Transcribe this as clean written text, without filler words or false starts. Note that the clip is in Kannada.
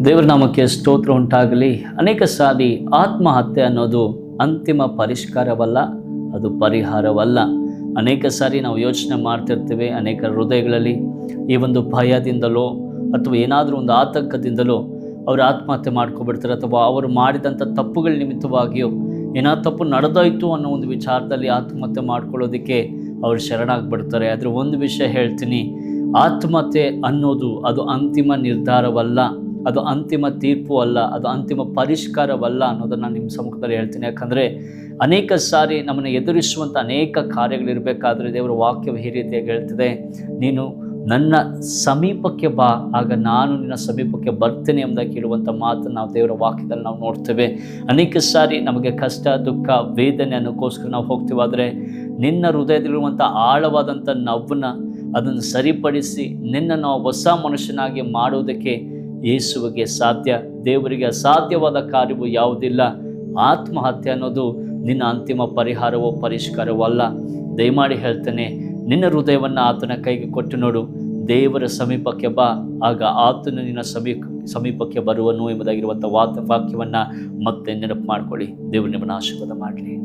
ದೇವರ ನಾಮಕ್ಕೆ ಸ್ತೋತ್ರ ಉಂಟಾಗಲಿ. ಅನೇಕ ಸಾರಿ ಆತ್ಮಹತ್ಯೆ ಅನ್ನೋದು ಅಂತಿಮ ಪರಿಷ್ಕಾರವಲ್ಲ, ಅದು ಪರಿಹಾರವಲ್ಲ. ಅನೇಕ ಸಾರಿ ನಾವು ಯೋಚನೆ ಮಾಡ್ತಿರ್ತೀವಿ, ಅನೇಕ ಹೃದಯಗಳಲ್ಲಿ ಈ ಒಂದು ಭಯದಿಂದಲೋ ಅಥವಾ ಏನಾದರೂ ಒಂದು ಆತಂಕದಿಂದಲೋ ಅವರು ಆತ್ಮಹತ್ಯೆ ಮಾಡ್ಕೊಬಿಡ್ತಾರೆ, ಅಥವಾ ಅವರು ಮಾಡಿದಂಥ ತಪ್ಪುಗಳ ನಿಮಿತ್ತವಾಗಿಯೋ ಏನಾದ್ರು ತಪ್ಪು ನಡೆದೋಯ್ತು ಅನ್ನೋ ಒಂದು ವಿಚಾರದಲ್ಲಿ ಆತ್ಮಹತ್ಯೆ ಮಾಡ್ಕೊಳ್ಳೋದಕ್ಕೆ ಅವರು ಶರಣಾಗ್ಬಿಡ್ತಾರೆ. ಆದರೆ ಒಂದು ವಿಷಯ ಹೇಳ್ತೀನಿ, ಆತ್ಮಹತ್ಯೆ ಅನ್ನೋದು ಅದು ಅಂತಿಮ ನಿರ್ಧಾರವಲ್ಲ, ಅದು ಅಂತಿಮ ತೀರ್ಪು ಅಲ್ಲ, ಅದು ಅಂತಿಮ ಪರಿಷ್ಕಾರವಲ್ಲ ಅನ್ನೋದನ್ನು ನಿಮ್ಮ ಸಮ್ಮುಖದಲ್ಲಿ ಹೇಳ್ತೀನಿ. ಯಾಕಂದರೆ ಅನೇಕ ಸಾರಿ ನಮ್ಮನ್ನು ಎದುರಿಸುವಂಥ ಅನೇಕ ಕಾರ್ಯಗಳಿರಬೇಕಾದ್ರೆ ದೇವರ ವಾಕ್ಯವು ಈ ರೀತಿಯಾಗಿ ಹೇಳ್ತಿದೆ, ನೀನು ನನ್ನ ಸಮೀಪಕ್ಕೆ ಬಾ, ಆಗ ನಾನು ನಿನ್ನ ಸಮೀಪಕ್ಕೆ ಬರ್ತೇನೆ ಎಂಬುದಾಗಿ ಹೇಳುವಂಥ ಮಾತನ್ನು ನಾವು ದೇವರ ವಾಕ್ಯದಲ್ಲಿ ನಾವು ನೋಡ್ತೇವೆ. ಅನೇಕ ಸಾರಿ ನಮಗೆ ಕಷ್ಟ, ದುಃಖ, ವೇದನೆ ಅನ್ನೋಕ್ಕೋಸ್ಕರ ನಾವು ಹೋಗ್ತೀವಾದರೆ ನಿನ್ನ ಹೃದಯದಲ್ಲಿರುವಂಥ ಆಳವಾದಂಥ ನೋವನ್ನು ಅದನ್ನು ಸರಿಪಡಿಸಿ ನಿನ್ನನ್ನು ಹೊಸ ಮನುಷ್ಯನಾಗಿ ಮಾಡುವುದಕ್ಕೆ ಯೇಸುವಿಗೆ ಸಾಧ್ಯ. ದೇವರಿಗೆ ಅಸಾಧ್ಯವಾದ ಕಾರ್ಯವು ಯಾವುದಿಲ್ಲ. ಆತ್ಮಹತ್ಯೆ ಅನ್ನೋದು ನಿನ್ನ ಅಂತಿಮ ಪರಿಹಾರವೋ ಪರಿಷ್ಕಾರವೋ ಅಲ್ಲ. ದಯಮಾಡಿ ಹೇಳ್ತೇನೆ, ನಿನ್ನ ಹೃದಯವನ್ನು ಆತನ ಕೈಗೆ ಕೊಟ್ಟು ನೋಡು, ದೇವರ ಸಮೀಪಕ್ಕೆ ಬಾ, ಆಗ ಆತನು ನಿನ್ನ ಸಮೀಪಕ್ಕೆ ಬರುವನು ಎಂಬುದಾಗಿರುವಂಥ ವಾಕ್ಯವನ್ನು ಮತ್ತೆ ನೆನಪು ಮಾಡ್ಕೊಳ್ಳಿ. ದೇವರು ನಿಮ್ಮನ್ನು ಆಶೀರ್ವಾದ ಮಾಡಲಿ.